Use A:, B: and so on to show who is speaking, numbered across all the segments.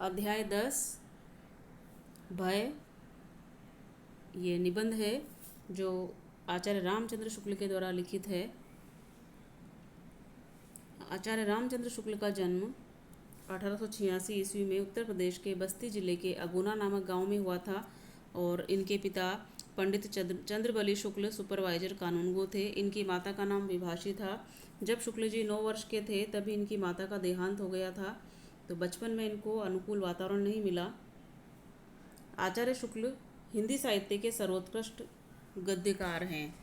A: अध्याय 10 भय। ये निबंध है जो आचार्य रामचंद्र शुक्ल के द्वारा लिखित है। आचार्य रामचंद्र शुक्ल का जन्म 1886 ईस्वी में उत्तर प्रदेश के बस्ती जिले के अगुना नामक गांव में हुआ था और इनके पिता पंडित चंद्रबली शुक्ल सुपरवाइजर कानूनगो थे। इनकी माता का नाम विभाषी था। जब शुक्ल जी 9 वर्ष के थे तभी इनकी माता का देहांत हो गया था, तो बचपन में इनको अनुकूल वातावरण नहीं मिला। आचार्य शुक्ल हिंदी साहित्य के सर्वोत्कृष्ट गद्यकार हैं।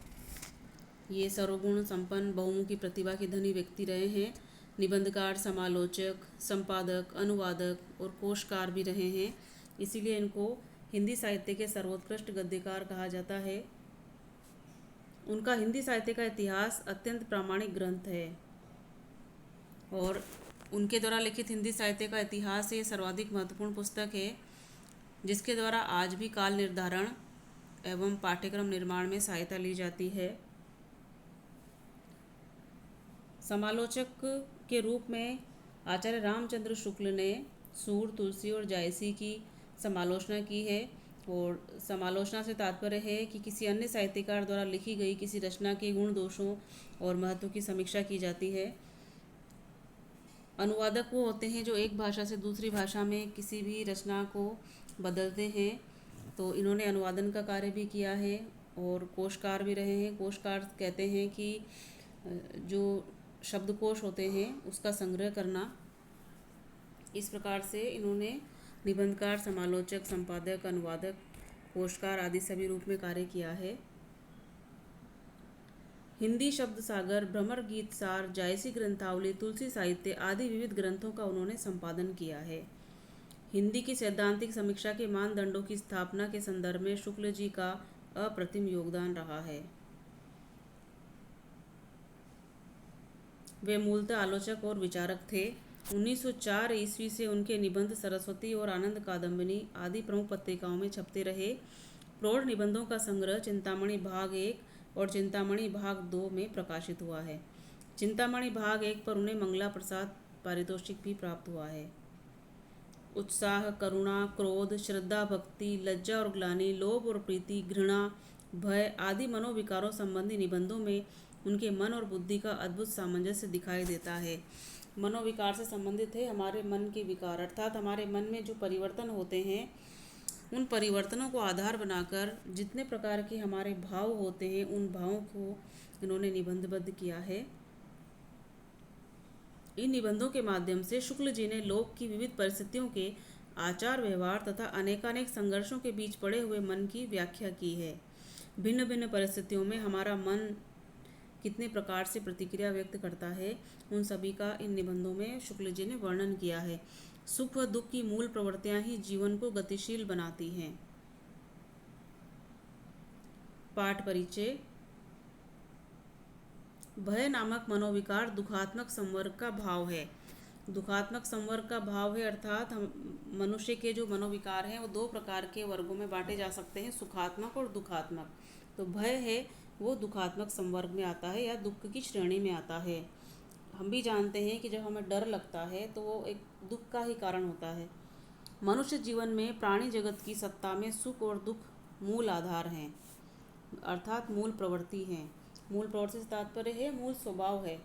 A: ये सर्वगुण संपन्न बहुमुखी प्रतिभा के धनी व्यक्ति रहे हैं। निबंधकार, समालोचक, संपादक, अनुवादक और कोशकार भी रहे हैं। इसीलिए इनको हिंदी साहित्य के सर्वोत्कृष्ट गद्यकार कहा जाता है। उनका हिंदी साहित्य का इतिहास अत्यंत प्रामाणिक ग्रंथ है और उनके द्वारा लिखित हिंदी साहित्य का इतिहास ये सर्वाधिक महत्वपूर्ण पुस्तक है, जिसके द्वारा आज भी काल निर्धारण एवं पाठ्यक्रम निर्माण में सहायता ली जाती है। समालोचक के रूप में आचार्य रामचंद्र शुक्ल ने सूर, तुलसी और जायसी की समालोचना की है। और समालोचना से तात्पर्य है कि किसी अन्य साहित्यकार द्वारा लिखी गई किसी रचना के गुण, दोषों और महत्व की समीक्षा की जाती है। अनुवादक वो होते हैं जो एक भाषा से दूसरी भाषा में किसी भी रचना को बदलते हैं, तो इन्होंने अनुवादन का कार्य भी किया है। और कोशकार भी रहे हैं। कोशकार कहते हैं कि जो शब्दकोश होते हैं उसका संग्रह करना। इस प्रकार से इन्होंने निबंधकार, समालोचक, संपादक, अनुवादक, कोशकार आदि सभी रूप में कार्य किया है। हिंदी शब्द सागर, भ्रमर गीत सार, जायसी ग्रंथावली, तुलसी साहित्य आदि विविध ग्रंथों का उन्होंने संपादन किया है। हिंदी की सैद्धांतिक समीक्षा के मानदंडों की स्थापना के संदर्भ में शुक्ल जी का अप्रतिम योगदान रहा है। वे मूलतः आलोचक और विचारक थे। 1904 ईस्वी से उनके निबंध सरस्वती और आनंद कादम्बिनी आदि प्रमुख पत्रिकाओं में छपते रहे। प्रौढ़ निबंधों का संग्रह चिंतामणि भाग 1 और चिंतामणि भाग 2 में प्रकाशित हुआ है। चिंतामणि भाग 1 पर उन्हें मंगला प्रसाद पारितोषिक भी प्राप्त हुआ है। उत्साह, करुणा, क्रोध, श्रद्धा, भक्ति, लज्जा और ग्लानि, लोभ और प्रीति, घृणा, भय आदि मनोविकारों संबंधी निबंधों में उनके मन और बुद्धि का अद्भुत सामंजस्य दिखाई देता है। मनोविकार से संबंधित है हमारे मन के विकार, अर्थात हमारे मन में जो परिवर्तन होते हैं उन परिवर्तनों को आधार बनाकर जितने प्रकार के हमारे भाव होते हैं उन भावों को इन्होंने निबंधबद्ध किया है। इन निबंधों के माध्यम से शुक्ल जी ने लोक की विविध परिस्थितियों के आचार व्यवहार तथा अनेकानेक संघर्षों के बीच पड़े हुए मन की व्याख्या की है। भिन्न भिन्न परिस्थितियों में हमारा मन कितने प्रकार से प्रतिक्रिया व्यक्त करता है उन सभी का इन निबंधों में शुक्ल जी ने वर्णन किया है। सुख व दुख की मूल प्रवृत्तियां ही जीवन को गतिशील बनाती हैं। पाठ परिचय। भय नामक मनोविकार दुखात्मक संवर्ग का भाव है। दुखात्मक संवर्ग का भाव है अर्थात मनुष्य के जो मनोविकार हैं वो 2 प्रकार के वर्गों में बांटे जा सकते हैं, सुखात्मक और दुखात्मक। तो भय है वो दुखात्मक संवर्ग में आता है या दुख की श्रेणी में आता है। हम भी जानते हैं कि जब हमें डर लगता है तो वो एक दुख का ही कारण होता है। मनुष्य जीवन में प्राणी जगत की सत्ता में सुख और दुख मूल आधार हैं, अर्थात मूल प्रवृत्ति हैं। मूल प्रवृत्ति से तात्पर्य है मूल स्वभाव है।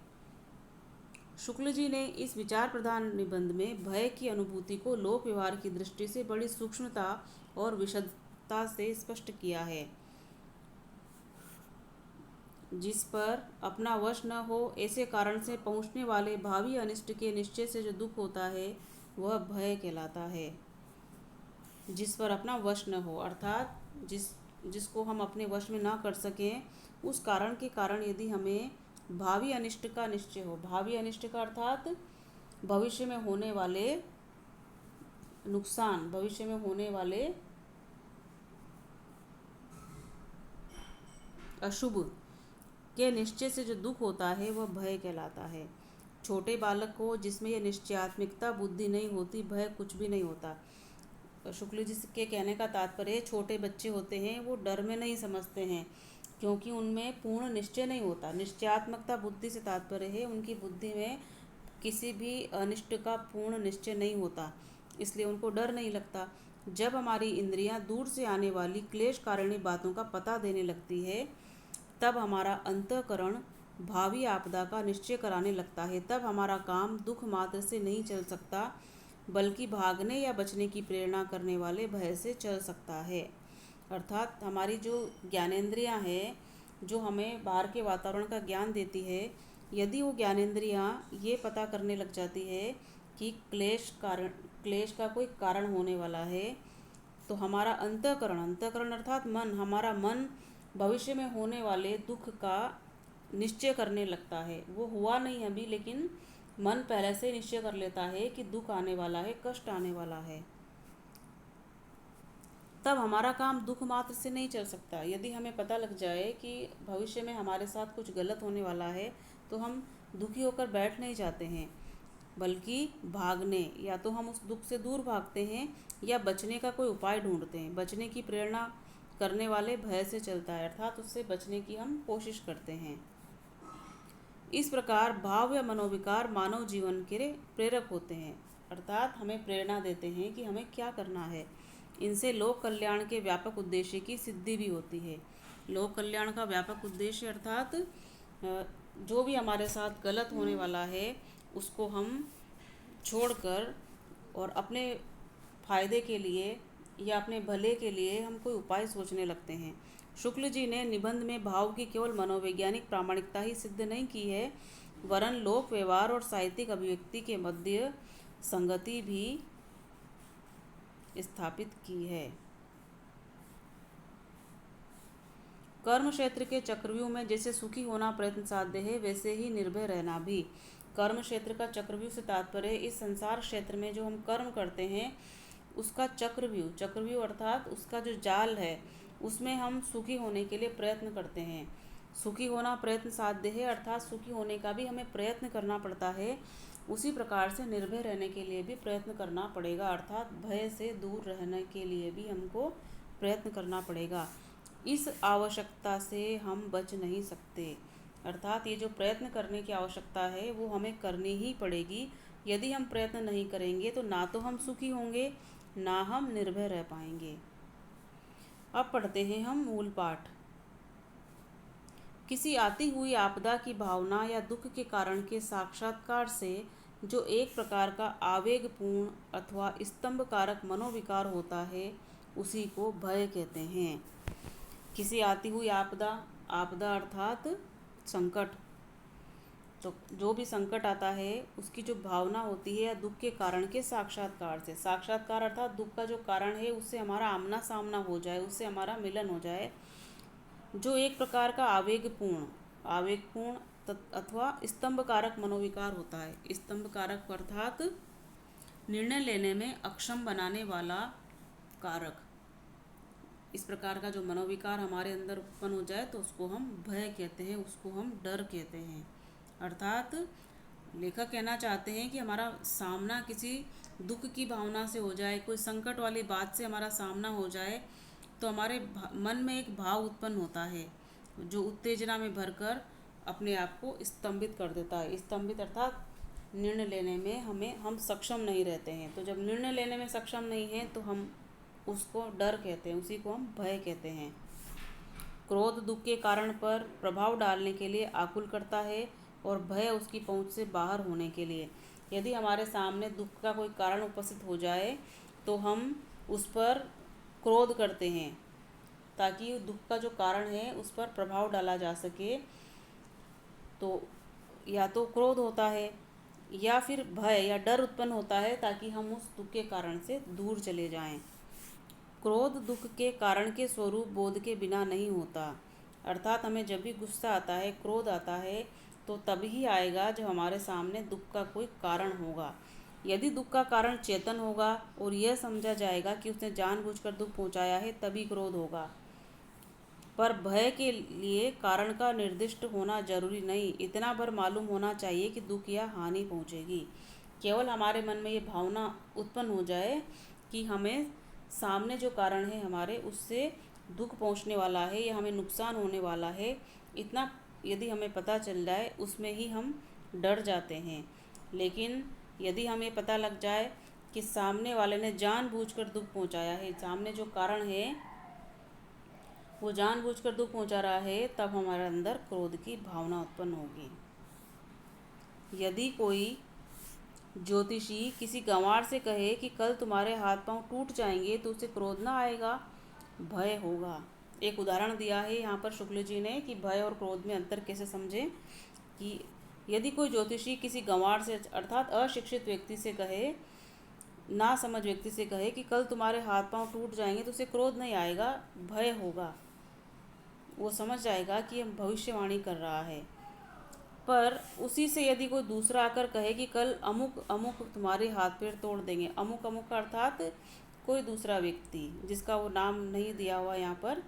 A: शुक्ल जी ने इस विचार प्रधान निबंध में भय की अनुभूति को लोक व्यवहार की दृष्टि से बड़ी सूक्ष्मता और विशदता से स्पष्ट किया है। जिस पर अपना वश न हो ऐसे कारण से पहुँचने वाले भावी अनिष्ट के निश्चय से जो दुख होता है वह भय कहलाता है। जिस पर अपना वश न हो अर्थात जिसको हम अपने वश में ना कर सकें, उस कारण के कारण यदि हमें भावी अनिष्ट का निश्चय हो। भावी अनिष्ट का अर्थात भविष्य में होने वाले नुकसान, भविष्य में होने वाले अशुभ के निश्चय से जो दुख होता है वह भय कहलाता है। छोटे बालक को जिसमें यह निश्चयात्मिकता बुद्धि नहीं होती, भय कुछ भी नहीं होता। शुक्ल जी के कहने का तात्पर्य छोटे बच्चे होते हैं वो डर में नहीं समझते हैं क्योंकि उनमें पूर्ण निश्चय नहीं होता। निश्चयात्मकता बुद्धि से तात्पर्य है उनकी बुद्धि में किसी भी अनिष्ट का पूर्ण निश्चय नहीं होता। इसलिए उनको डर नहीं लगता। जब हमारी इंद्रियां दूर से आने वाली क्लेश कारिणी बातों का पता देने लगती है, तब हमारा अंतःकरण भावी आपदा का निश्चय कराने लगता है। तब हमारा काम दुख मात्र से नहीं चल सकता, बल्कि भागने या बचने की प्रेरणा करने वाले भय से चल सकता है। अर्थात हमारी जो ज्ञानेंद्रियां हैं, जो हमें बाहर के वातावरण का ज्ञान देती है, यदि वो ज्ञानेंद्रियां ये पता करने लग जाती है कि क्लेश का कोई कारण होने वाला है, तो हमारा अंतःकरण अर्थात मन, हमारा मन भविष्य में होने वाले दुख का निश्चय करने लगता है। वो हुआ नहीं अभी, लेकिन मन पहले से निश्चय कर लेता है कि दुख आने वाला है, कष्ट आने वाला है। तब हमारा काम दुख मात्र से नहीं चल सकता। यदि हमें पता लग जाए कि भविष्य में हमारे साथ कुछ गलत होने वाला है, तो हम दुखी होकर बैठ नहीं जाते हैं, बल्कि भागने, या तो हम उस दुख से दूर भागते हैं या बचने का कोई उपाय ढूंढते हैं। बचने की प्रेरणा करने वाले भय से चलता है, अर्थात उससे बचने की हम कोशिश करते हैं। इस प्रकार भाव या मनोविकार मानव जीवन के प्रेरक होते हैं, अर्थात हमें प्रेरणा देते हैं कि हमें क्या करना है। इनसे लोक कल्याण के व्यापक उद्देश्य की सिद्धि भी होती है। लोक कल्याण का व्यापक उद्देश्य अर्थात जो भी हमारे साथ गलत होने वाला है उसको हम छोड़कर और अपने फायदे के लिए या अपने भले के लिए हम कोई उपाय सोचने लगते हैं। शुक्ल जी ने निबंध में भाव की केवल मनोवैज्ञानिक प्रामाणिकता ही सिद्ध नहीं की है, वरन लोक व्यवहार और साहित्यिक अभिव्यक्ति के मध्य संगति भी स्थापित की है। कर्म क्षेत्र के चक्रव्यूह में जैसे सुखी होना प्रयत्न साध्य है, वैसे ही निर्भय रहना भी। कर्म क्षेत्र का चक्रव्यूह से तात्पर्य इस संसार क्षेत्र में जो हम कर्म करते हैं उसका चक्रव्यूह अर्थात उसका जो जाल है, उसमें हम सुखी होने के लिए प्रयत्न करते हैं। सुखी होना प्रयत्न साध्य है, अर्थात सुखी होने का भी हमें प्रयत्न करना पड़ता है। उसी प्रकार से निर्भय रहने के लिए भी प्रयत्न करना पड़ेगा, अर्थात भय से दूर रहने के लिए भी हमको प्रयत्न करना पड़ेगा। इस आवश्यकता से हम बच नहीं सकते, अर्थात ये जो प्रयत्न करने की आवश्यकता है वो हमें करनी ही पड़ेगी। यदि हम प्रयत्न नहीं करेंगे तो ना तो हम सुखी होंगे, ना हम निर्भय रह पाएंगे। अब पढ़ते हैं हम मूल पाठ। किसी आती हुई आपदा की भावना या दुख के कारण के साक्षात्कार से जो एक प्रकार का आवेगपूर्ण अथवा स्तंभकारक मनोविकार होता है, उसी को भय कहते हैं। किसी आती हुई आपदा अर्थात संकट, तो जो भी संकट आता है उसकी जो भावना होती है या दुख के कारण के साक्षात्कार से, साक्षात्कार अर्थात दुख का जो कारण है उससे हमारा आमना सामना हो जाए, उससे हमारा मिलन हो जाए, जो एक प्रकार का आवेगपूर्ण अथवा स्तंभकारक मनोविकार होता है। स्तंभकारक अर्थात निर्णय लेने में अक्षम बनाने वाला कारक। इस प्रकार का जो मनोविकार हमारे अंदर उत्पन्न हो जाए तो उसको हम भय कहते हैं, उसको हम डर कहते हैं। अर्थात लेखक कहना चाहते हैं कि हमारा सामना किसी दुख की भावना से हो जाए, कोई संकट वाली बात से हमारा सामना हो जाए, तो हमारे मन में एक भाव उत्पन्न होता है जो उत्तेजना में भरकर अपने आप को स्तंभित कर देता है। स्तंभित अर्थात निर्णय लेने में हम सक्षम नहीं रहते हैं। तो जब निर्णय लेने में सक्षम नहीं हैं तो हम उसको डर कहते हैं, उसी को हम भय कहते हैं। क्रोध दुख के कारण पर प्रभाव डालने के लिए आकुल करता है और भय उसकी पहुंच से बाहर होने के लिए। यदि हमारे सामने दुख का कोई कारण उपस्थित हो जाए तो हम उस पर क्रोध करते हैं ताकि दुख का जो कारण है उस पर प्रभाव डाला जा सके। तो या तो क्रोध होता है या फिर भय या डर उत्पन्न होता है ताकि हम उस दुख के कारण से दूर चले जाएं। क्रोध दुख के कारण के स्वरूप बोध के बिना नहीं होता, अर्थात हमें जब भी गुस्सा आता है, क्रोध आता है, तो तभी आएगा जब हमारे सामने दुख का कोई कारण होगा। यदि दुख का कारण चेतन होगा और यह समझा जाएगा कि उसने जानबूझकर दुख पहुंचाया है, तभी क्रोध होगा। पर भय के लिए कारण का निर्दिष्ट होना जरूरी नहीं, इतना भर मालूम होना चाहिए कि दुख या हानि पहुंचेगी। केवल हमारे मन में ये भावना उत्पन्न हो जाए कि हमें सामने जो कारण है हमारे, उससे दुख पहुंचने वाला है या हमें नुकसान होने वाला है, इतना यदि हमें पता चल जाए, उसमें ही हम डर जाते हैं। लेकिन यदि हमें पता लग जाए कि सामने वाले ने जानबूझकर दुख पहुंचाया है, सामने जो कारण है वो जानबूझकर दुख पहुंचा रहा है, तब हमारे अंदर क्रोध की भावना उत्पन्न होगी। यदि कोई ज्योतिषी किसी गंवार से कहे कि कल तुम्हारे हाथ पांव टूट जाएंगे, तो उसे क्रोध ना आएगा, भय होगा। एक उदाहरण दिया है यहाँ पर शुक्ल जी ने कि भय और क्रोध में अंतर कैसे समझें। कि यदि कोई ज्योतिषी किसी गंवार से अर्थात अशिक्षित व्यक्ति से कहे, ना समझ व्यक्ति से कहे कि कल तुम्हारे हाथ पांव टूट जाएंगे, तो उसे क्रोध नहीं आएगा, भय होगा। वो समझ जाएगा कि हम भविष्यवाणी कर रहा है। पर उसी से यदि कोई दूसरा आकर कहे कि कल अमुक अमुक तुम्हारे हाथ पैर तोड़ देंगे, अमुक अमुक का अर्थात कोई दूसरा व्यक्ति जिसका वो नाम नहीं दिया हुआ यहाँ पर,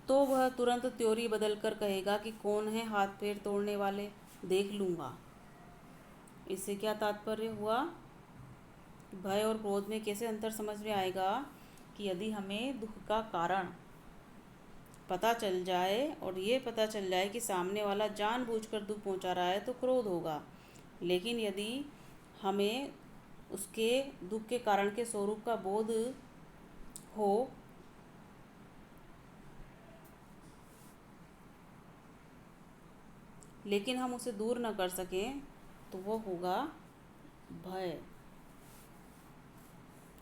A: तो वह तुरंत त्योरी बदल कर कहेगा कि कौन है हाथ पैर तोड़ने वाले, देख लूँगा। इससे क्या तात्पर्य हुआ? भय और क्रोध में कैसे अंतर समझ में आएगा कि यदि हमें दुख का कारण पता चल जाए और ये पता चल जाए कि सामने वाला जानबूझकर दुख पहुंचा रहा है, तो क्रोध होगा। लेकिन यदि हमें उसके दुख के कारण के स्वरूप का बोध हो, लेकिन हम उसे दूर न कर सकें, तो वो होगा भय।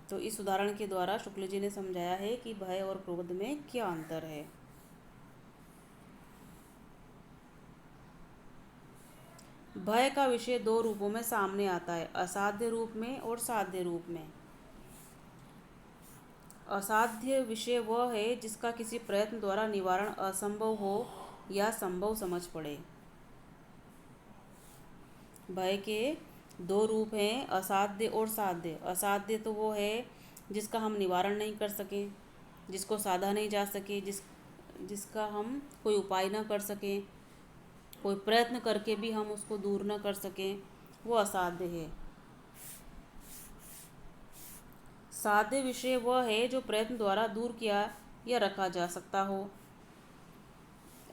A: तो इस उदाहरण के द्वारा शुक्ल जी ने समझाया है कि भय और क्रोध में क्या अंतर है। भय का विषय दो रूपों में सामने आता है, असाध्य रूप में और साध्य रूप में। असाध्य विषय वह है जिसका किसी प्रयत्न द्वारा निवारण असंभव हो या संभव समझ पड़े। भय के दो रूप हैं, असाध्य और साध्य। असाध्य तो वो है जिसका हम निवारण नहीं कर सकें, जिसको साधा नहीं जा सके, जिसका हम कोई उपाय न कर सकें, कोई प्रयत्न करके भी हम उसको दूर न कर सकें, वो असाध्य है। साध्य विषय वह है जो प्रयत्न द्वारा दूर किया या रखा जा सकता हो।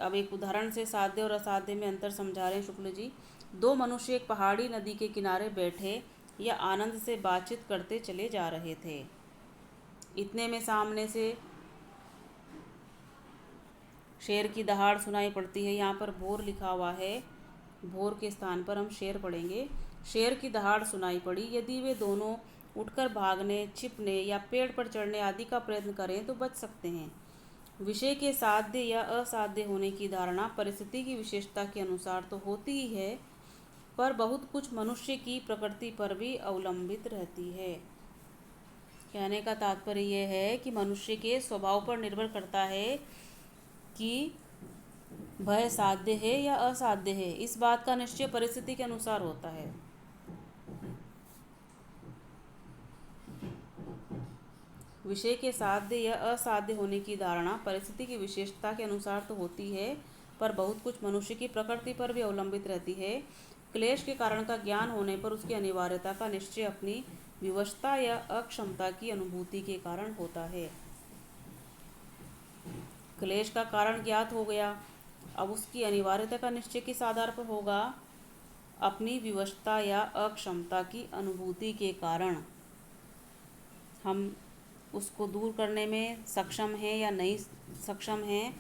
A: अब एक उदाहरण से साध्य और असाध्य में अंतर समझा रहे हैं शुक्ल जी। दो मनुष्य एक पहाड़ी नदी के किनारे बैठे या आनंद से बातचीत करते चले जा रहे थे। इतने में सामने से शेर की दहाड़ सुनाई पड़ती है। यहाँ पर भोर लिखा हुआ है, भोर के स्थान पर हम शेर पढ़ेंगे। शेर की दहाड़ सुनाई पड़ी। यदि वे दोनों उठकर भागने, छिपने या पेड़ पर चढ़ने आदि का प्रयत्न करें तो बच सकते हैं। विषय के साध्य या असाध्य होने की धारणा परिस्थिति की विशेषता के अनुसार तो होती ही है, पर बहुत कुछ मनुष्य की प्रकृति पर भी अवलंबित रहती है। कहने का तात्पर्य यह है कि मनुष्य के स्वभाव पर निर्भर करता है कि भय साध्य है या असाध्य है। इस बात का निश्चय परिस्थिति के अनुसार होता है। विषय के साध्य या असाध्य होने की धारणा परिस्थिति की विशेषता के अनुसार तो होती है, पर बहुत कुछ मनुष्य की प्रकृति पर भी अवलंबित रहती है। क्लेश के कारण का ज्ञान होने पर उसकी अनिवार्यता का निश्चय अपनी विवशता या अक्षमता की अनुभूति के कारण होता है। क्लेश का कारण ज्ञात हो गया, अब उसकी अनिवार्यता का निश्चय किस आधार पर होगा? अपनी विवशता या अक्षमता की अनुभूति के कारण। हम उसको दूर करने में सक्षम हैं या नहीं सक्षम हैं,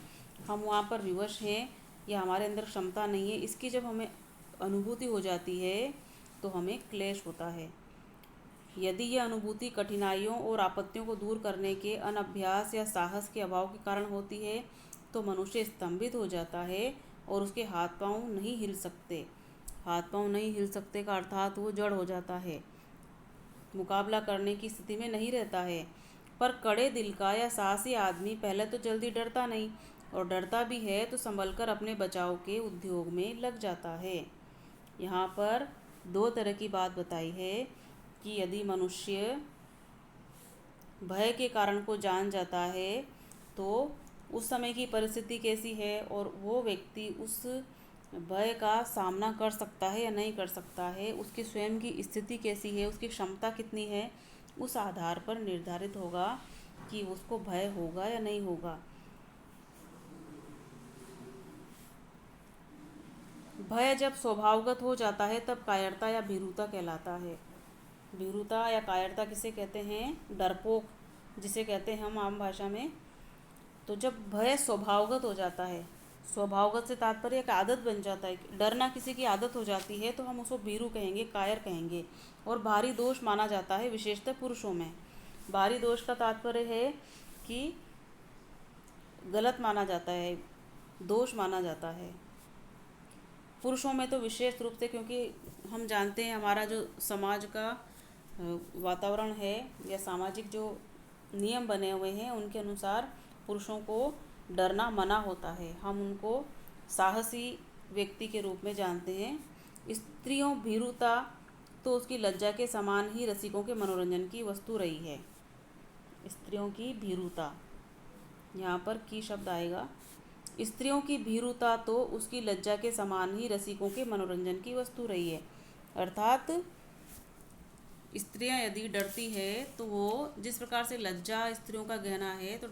A: हम वहाँ पर विवश हैं या हमारे अंदर क्षमता नहीं है, इसकी जब हमें अनुभूति हो जाती है तो हमें क्लेश होता है। यदि यह अनुभूति कठिनाइयों और आपत्तियों को दूर करने के अनभ्यास या साहस के अभाव के कारण होती है, तो मनुष्य स्तंभित हो जाता है और उसके हाथ पांव नहीं हिल सकते। हाथ पांव नहीं हिल सकते का अर्थात वो जड़ हो जाता है, मुकाबला करने की स्थिति में नहीं रहता है। पर कड़े दिल का या साहसी आदमी पहले तो जल्दी डरता नहीं, और डरता भी है तो संभल कर अपने बचाव के उद्योग में लग जाता है। यहाँ पर दो तरह की बात बताई है कि यदि मनुष्य भय के कारण को जान जाता है तो उस समय की परिस्थिति कैसी है और वो व्यक्ति उस भय का सामना कर सकता है या नहीं कर सकता है, उसकी स्वयं की स्थिति कैसी है, उसकी क्षमता कितनी है, उस आधार पर निर्धारित होगा कि उसको भय होगा या नहीं होगा। भय जब स्वभावगत हो जाता है तब कायरता या भीरुता कहलाता है। भीरुता या कायरता किसे कहते हैं? डरपोक जिसे कहते हैं हम आम भाषा में। तो जब भय स्वभावगत हो जाता है, स्वभावगत से तात्पर्य एक आदत बन जाता है, डरना किसी की आदत हो जाती है, तो हम उसको भीरु कहेंगे, कायर कहेंगे। और भारी दोष माना जाता है विशेषतः पुरुषों में। भारी दोष का तात्पर्य है कि गलत माना जाता है, दोष माना जाता है। पुरुषों में तो विशेष रूप से, क्योंकि हम जानते हैं हमारा जो समाज का वातावरण है या सामाजिक जो नियम बने हुए हैं उनके अनुसार पुरुषों को डरना मना होता है। हम उनको साहसी व्यक्ति के रूप में जानते हैं। स्त्रियों भीरुता तो उसकी लज्जा के समान ही रसिकों के मनोरंजन की वस्तु रही है। स्त्रियों की भीरुता, यहाँ पर की शब्द आएगा। स्त्रियों की भीरुता तो उसकी लज्जा के समान ही रसिकों के मनोरंजन की वस्तु रही है। अर्थात स्त्रियां यदि डरती है तो वो जिस प्रकार से लज्जा स्त्रियों का गहना है, तो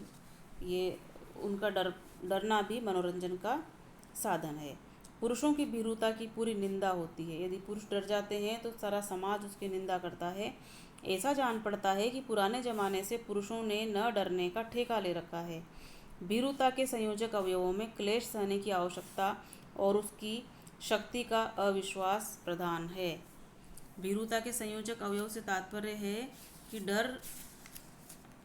A: ये उनका डरना भी मनोरंजन का साधन है। पुरुषों की भीरुता की पूरी निंदा होती है। यदि पुरुष डर जाते हैं तो सारा समाज उसकी निंदा करता है। ऐसा जान पड़ता है कि पुराने ज़माने से पुरुषों ने न डरने का ठेका ले रखा है। भीरुता के संयोजक अवयवों में क्लेश सहने की आवश्यकता और उसकी शक्ति का अविश्वास प्रधान है। भीरुता के संयोजक अवयव से तात्पर्य है कि डर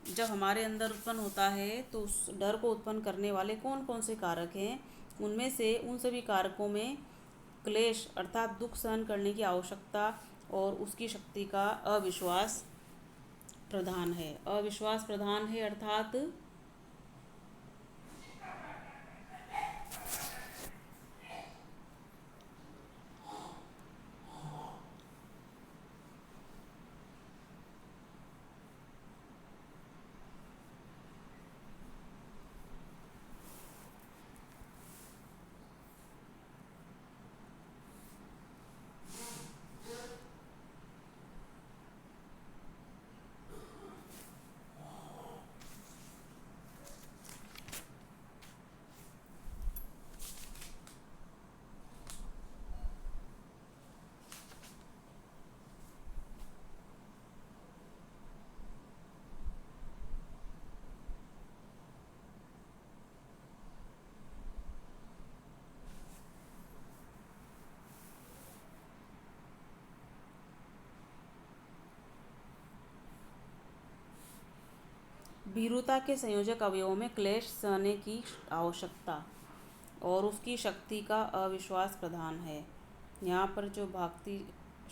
A: जब हमारे अंदर उत्पन्न होता है तो उस डर को उत्पन्न करने वाले कौन कौन से कारक हैं, उनमें से उन सभी कारकों में क्लेश अर्थात दुख सहन करने की आवश्यकता और उसकी शक्ति का अविश्वास प्रधान है। अविश्वास प्रधान है अर्थात भीरुता के संयोजक अवयवों में क्लेश सहने की आवश्यकता और उसकी शक्ति का अविश्वास प्रधान है। यहाँ पर जो भागती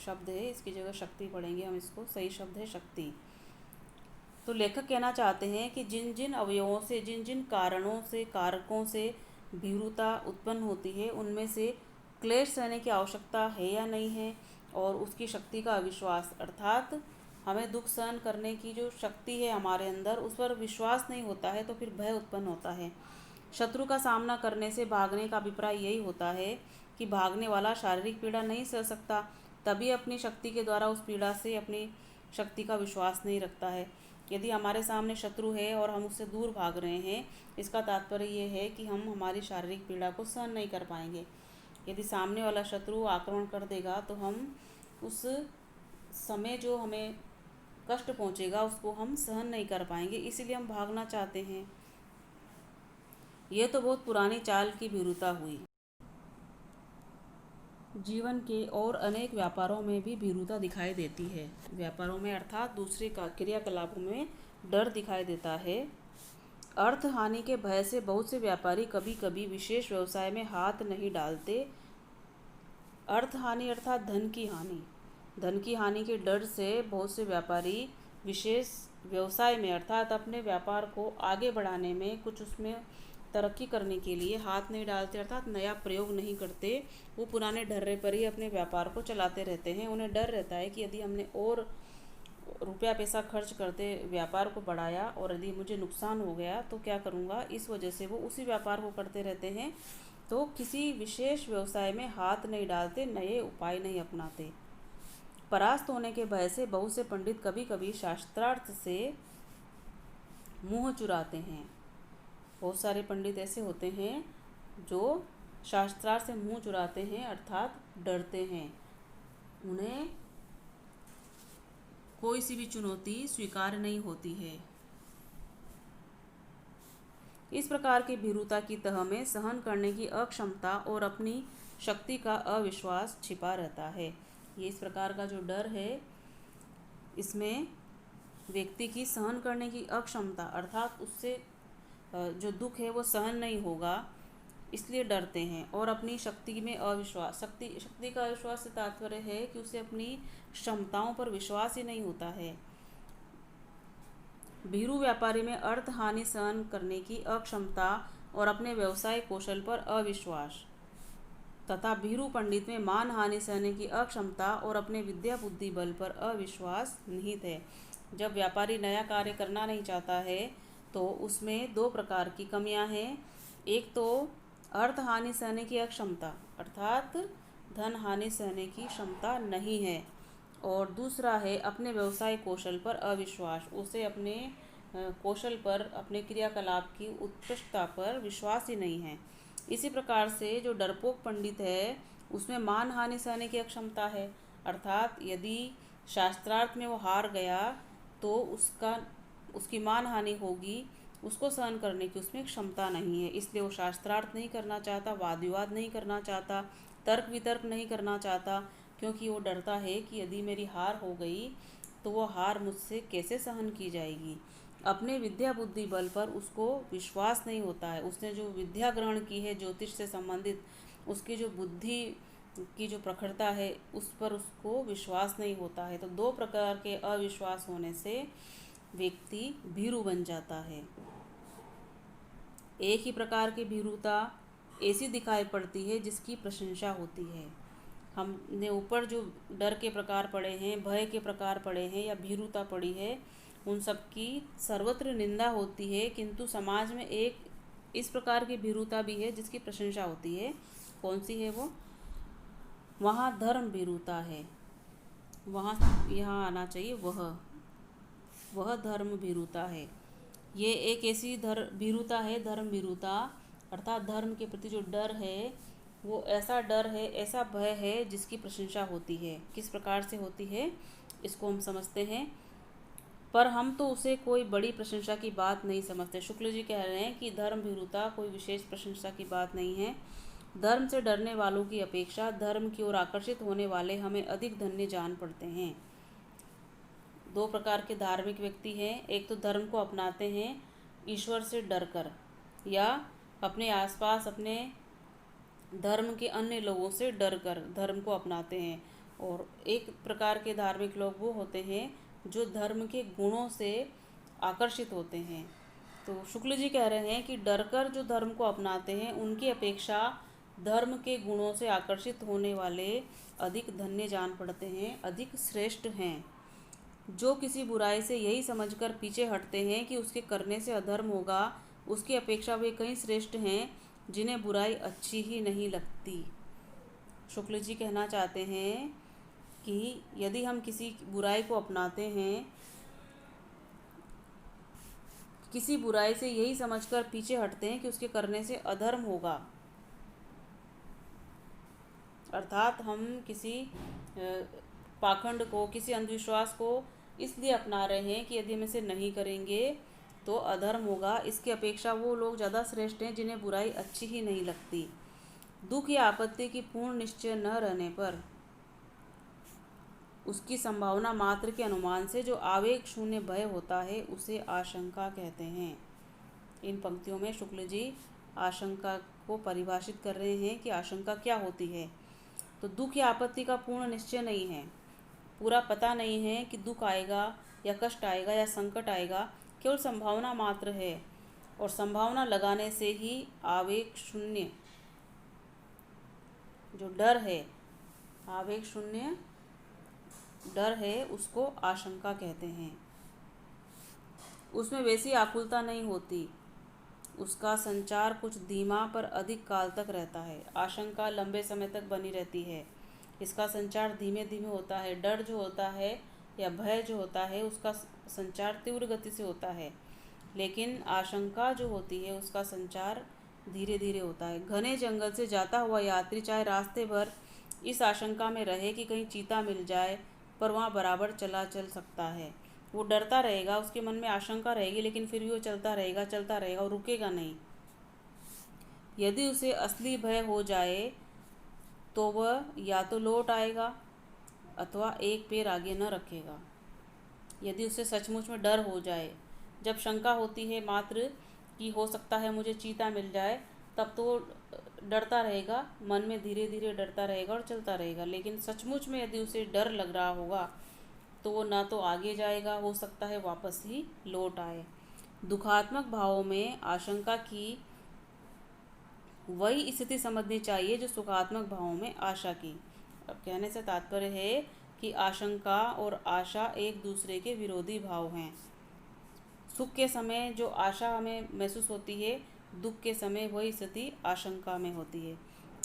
A: शब्द है इसकी जगह शक्ति पढ़ेंगे हम, इसको सही शब्द है शक्ति। तो लेखक कहना चाहते हैं कि जिन जिन अवयवों से, जिन जिन कारणों से, कारकों से भीरुता उत्पन्न होती है उनमें से क्लेश सहने की आवश्यकता है या नहीं है, और उसकी शक्ति का अविश्वास अर्थात हमें दुख सहन करने की जो शक्ति है हमारे अंदर उस पर विश्वास नहीं होता है तो फिर भय उत्पन्न होता है। शत्रु का सामना करने से भागने का अभिप्राय यही होता है कि भागने वाला शारीरिक पीड़ा नहीं सह सकता, तभी अपनी शक्ति के द्वारा उस पीड़ा से अपनी शक्ति का विश्वास नहीं रखता है। यदि हमारे सामने शत्रु है और हम उससे दूर भाग रहे हैं, इसका तात्पर्य ये है कि हम हमारी शारीरिक पीड़ा को सहन नहीं कर पाएंगे। यदि सामने वाला शत्रु आक्रमण कर देगा तो हम उस समय जो हमें कष्ट पहुंचेगा उसको हम सहन नहीं कर पाएंगे, इसीलिए हम भागना चाहते हैं। यह तो बहुत पुरानी चाल की भीरुता हुई। जीवन के और अनेक व्यापारों में भी भीरुता दिखाई देती है। व्यापारों में अर्थात दूसरे का क्रियाकलापों में डर दिखाई देता है। अर्थ हानि के भय से बहुत से व्यापारी कभी कभी विशेष व्यवसाय में हाथ नहीं डालते। अर्थ हानि अर्थात धन की हानि। धन की हानि के डर से बहुत से व्यापारी विशेष व्यवसाय में अर्थात अपने व्यापार को आगे बढ़ाने में, कुछ उसमें तरक्की करने के लिए हाथ नहीं डालते अर्थात नया प्रयोग नहीं करते। वो पुराने ढर्रे पर ही अपने व्यापार को चलाते रहते हैं। उन्हें डर रहता है कि यदि हमने और रुपया पैसा खर्च करते व्यापार को बढ़ाया और यदि मुझे नुकसान हो गया तो क्या करूँगा, इस वजह से वो उसी व्यापार को करते रहते हैं। तो किसी विशेष व्यवसाय में हाथ नहीं डालते, नए उपाय नहीं अपनाते। परास्त होने के भय से बहुत से पंडित कभी कभी शास्त्रार्थ से मुँह चुराते हैं। बहुत सारे पंडित ऐसे होते हैं जो शास्त्रार्थ से मुँह चुराते हैं अर्थात डरते हैं। उन्हें कोई सी भी चुनौती स्वीकार्य नहीं होती है। इस प्रकार की भीरुता की तह में सहन करने की अक्षमता और अपनी शक्ति का अविश्वास छिपा रहता है। ये इस प्रकार का जो डर है, इसमें व्यक्ति की सहन करने की अक्षमता, अर्थात उससे जो दुख है वो सहन नहीं होगा, इसलिए डरते हैं। और अपनी शक्ति में अविश्वास, शक्ति का अविश्वास से तात्पर्य है कि उसे अपनी क्षमताओं पर विश्वास ही नहीं होता है। भीरू व्यापारी में अर्थ हानि सहन करने की अक्षमता और अपने व्यवसाय कौशल पर अविश्वास तथा भीरू पंडित में मान हानि सहने की अक्षमता और अपने विद्या बुद्धि बल पर अविश्वास निहित है। जब व्यापारी नया कार्य करना नहीं चाहता है तो उसमें दो प्रकार की कमियां हैं। एक तो अर्थ हानि सहने की अक्षमता, अर्थात धन हानि सहने की क्षमता नहीं है, और दूसरा है अपने व्यवसाय कौशल पर अविश्वास, उसे अपने कौशल पर, अपने क्रियाकलाप की उत्कृष्टता पर विश्वास ही नहीं है। इसी प्रकार से जो डरपोक पंडित है उसमें मान हानि सहने की अक्षमता है, अर्थात यदि शास्त्रार्थ में वो हार गया तो उसकी मान हानि होगी, उसको सहन करने की उसमें क्षमता नहीं है। इसलिए वो शास्त्रार्थ नहीं करना चाहता, वाद विवाद नहीं करना चाहता, तर्क वितर्क नहीं करना चाहता, क्योंकि वो डरता है कि यदि मेरी हार हो गई तो वो हार मुझसे कैसे सहन की जाएगी। अपने विद्या बुद्धि बल पर उसको विश्वास नहीं होता है। उसने जो विद्या ग्रहण की है ज्योतिष से संबंधित, उसकी जो बुद्धि की जो प्रखरता है उस पर उसको विश्वास नहीं होता है। तो दो प्रकार के अविश्वास होने से व्यक्ति भीरू बन जाता है। एक ही प्रकार की भीरुता ऐसी दिखाई पड़ती है जिसकी प्रशंसा होती है। हमने ऊपर जो डर के प्रकार पढ़े हैं, भय के प्रकार पढ़े हैं या भीरुता पढ़ी है, उन सब की सर्वत्र निंदा होती है, किंतु समाज में एक इस प्रकार की भीरुता भी है जिसकी प्रशंसा होती है। कौन सी है वो? वहाँ धर्म भीरुता है, वहाँ यहाँ आना चाहिए वह धर्म भीरुता है। ये एक ऐसी भीरुता है, धर्म भीरुता, अर्थात धर्म के प्रति जो डर है वो ऐसा डर है, ऐसा भय है जिसकी प्रशंसा होती है। किस प्रकार से होती है इसको हम समझते हैं, पर हम तो उसे कोई बड़ी प्रशंसा की बात नहीं समझते। शुक्ल जी कह रहे हैं कि धर्म भीरुता कोई विशेष प्रशंसा की बात नहीं है। धर्म से डरने वालों की अपेक्षा धर्म की ओर आकर्षित होने वाले हमें अधिक धन्य जान पड़ते हैं। दो प्रकार के धार्मिक व्यक्ति हैं। एक तो धर्म को अपनाते हैं ईश्वर से डरकर या अपने आसपास अपने धर्म के अन्य लोगों से डरकर धर्म को अपनाते हैं, और एक प्रकार के धार्मिक लोग वो होते हैं जो धर्म के गुणों से आकर्षित होते हैं। तो शुक्ल जी कह रहे हैं कि डरकर जो धर्म को अपनाते हैं उनकी अपेक्षा धर्म के गुणों से आकर्षित होने वाले अधिक धन्य जान पड़ते हैं, अधिक श्रेष्ठ हैं। जो किसी बुराई से यही समझकर पीछे हटते हैं कि उसके करने से अधर्म होगा, उसकी अपेक्षा वे कई श्रेष्ठ हैं जिन्हें बुराई अच्छी ही नहीं लगती। शुक्ल जी कहना चाहते हैं कि यदि हम किसी बुराई को अपनाते हैं, किसी बुराई से यही समझकर पीछे हटते हैं कि उसके करने से अधर्म होगा, अर्थात हम किसी पाखंड को, किसी अंधविश्वास को इसलिए अपना रहे हैं कि यदि हम इसे नहीं करेंगे तो अधर्म होगा, इसकी अपेक्षा वो लोग ज़्यादा श्रेष्ठ हैं जिन्हें बुराई अच्छी ही नहीं लगती। दुख या आपत्ति की पूर्ण निश्चय न रहने पर उसकी संभावना मात्र के अनुमान से जो आवेग शून्य भय होता है उसे आशंका कहते हैं। इन पंक्तियों में शुक्ल जी आशंका को परिभाषित कर रहे हैं कि आशंका क्या होती है। तो दुख या आपत्ति का पूर्ण निश्चय नहीं है, पूरा पता नहीं है कि दुख आएगा या कष्ट आएगा या संकट आएगा, केवल संभावना मात्र है, और संभावना लगाने से ही आवेग शून्य जो डर है, आवेग शून्य डर है, उसको आशंका कहते हैं। उसमें वैसी आकुलता नहीं होती, उसका संचार कुछ धीमा पर अधिक काल तक रहता है। आशंका लंबे समय तक बनी रहती है, इसका संचार धीमे धीमे होता है। डर जो होता है या भय जो होता है उसका संचार तीव्र गति से होता है, लेकिन आशंका जो होती है उसका संचार धीरे धीरे होता है। घने जंगल से जाता हुआ यात्री चाहे रास्ते भर इस आशंका में रहे कि कहीं चीता मिल जाए पर वहाँ बराबर चल सकता है। वो डरता रहेगा, उसके मन में आशंका रहेगी, लेकिन फिर भी वो चलता रहेगा और रुकेगा नहीं। यदि उसे असली भय हो जाए तो वह या तो लौट आएगा अथवा एक पैर आगे न रखेगा। यदि उसे सचमुच में डर हो जाए, जब शंका होती है मात्र कि हो सकता है मुझे चीता मिल जाए, तब तो डरता रहेगा, मन में धीरे धीरे डरता रहेगा और चलता रहेगा। लेकिन सचमुच में यदि उसे डर लग रहा होगा तो वो ना तो आगे जाएगा, हो सकता है वापस ही लौट आए। दुखात्मक भावों में आशंका की वही स्थिति समझनी चाहिए जो सुखात्मक भावों में आशा की। अब कहने से तात्पर्य है कि आशंका और आशा एक दूसरे के विरोधी भाव हैं। सुख के समय जो आशा हमें महसूस होती है, दुख के समय वही स्थिति आशंका में होती है।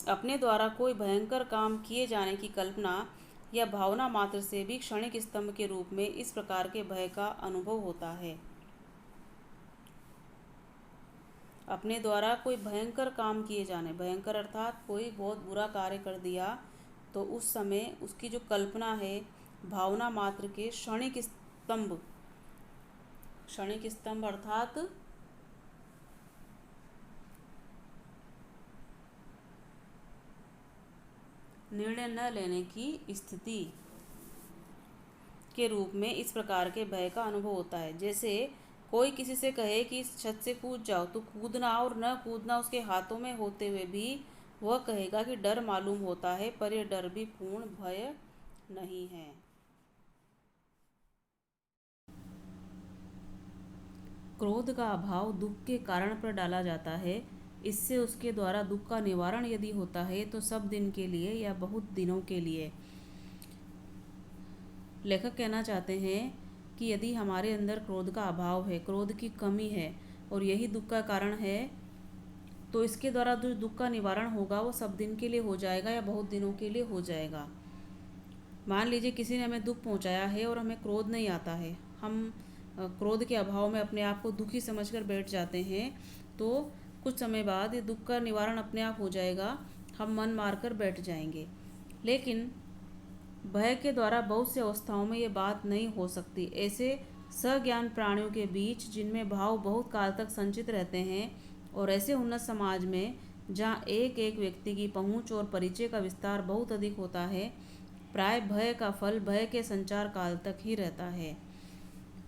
A: अपने द्वारा कोई भयंकर काम किए जाने की कल्पना या भावना मात्र से भी क्षणिक स्तंभ के रूप में इस प्रकार के भय का अनुभव होता है। अपने द्वारा कोई भयंकर काम किए जाने, भयंकर अर्थात कोई बहुत बुरा कार्य कर दिया, तो उस समय उसकी जो कल्पना है, भावना मात्र के क्षणिक स्तंभ अर्थात निर्णय न लेने की स्थिति के रूप में इस प्रकार के भय का अनुभव होता है। जैसे कोई किसी से कहे कि इस छत से कूद जाओ, तो कूदना और न कूदना उसके हाथों में होते हुए भी वह कहेगा कि डर मालूम होता है, पर यह डर भी पूर्ण भय नहीं है। क्रोध का अभाव दुख के कारण पर डाला जाता है। इससे उसके द्वारा दुख का निवारण यदि होता है तो सब दिन के लिए या बहुत दिनों के लिए। लेखक कहना चाहते हैं कि यदि हमारे अंदर क्रोध का अभाव है, क्रोध की कमी है और यही दुख का कारण है, तो इसके द्वारा जो दुख का निवारण होगा वो सब दिन के लिए हो जाएगा या बहुत दिनों के लिए हो जाएगा। मान लीजिए किसी ने हमें दुख पहुंचाया है और हमें क्रोध नहीं आता है, हम क्रोध के अभाव में अपने आप को दुखी समझकर बैठ जाते हैं, तो कुछ समय बाद ये दुख का निवारण अपने आप हो जाएगा, हम मन मारकर बैठ जाएंगे। लेकिन भय के द्वारा बहुत सी अवस्थाओं में ये बात नहीं हो सकती। ऐसे सज्ञान प्राणियों के बीच जिनमें भाव बहुत काल तक संचित रहते हैं और ऐसे उन्नत समाज में जहाँ एक एक व्यक्ति की पहुँच और परिचय का विस्तार बहुत अधिक होता है, प्राय भय का फल भय के संचार काल तक ही रहता है।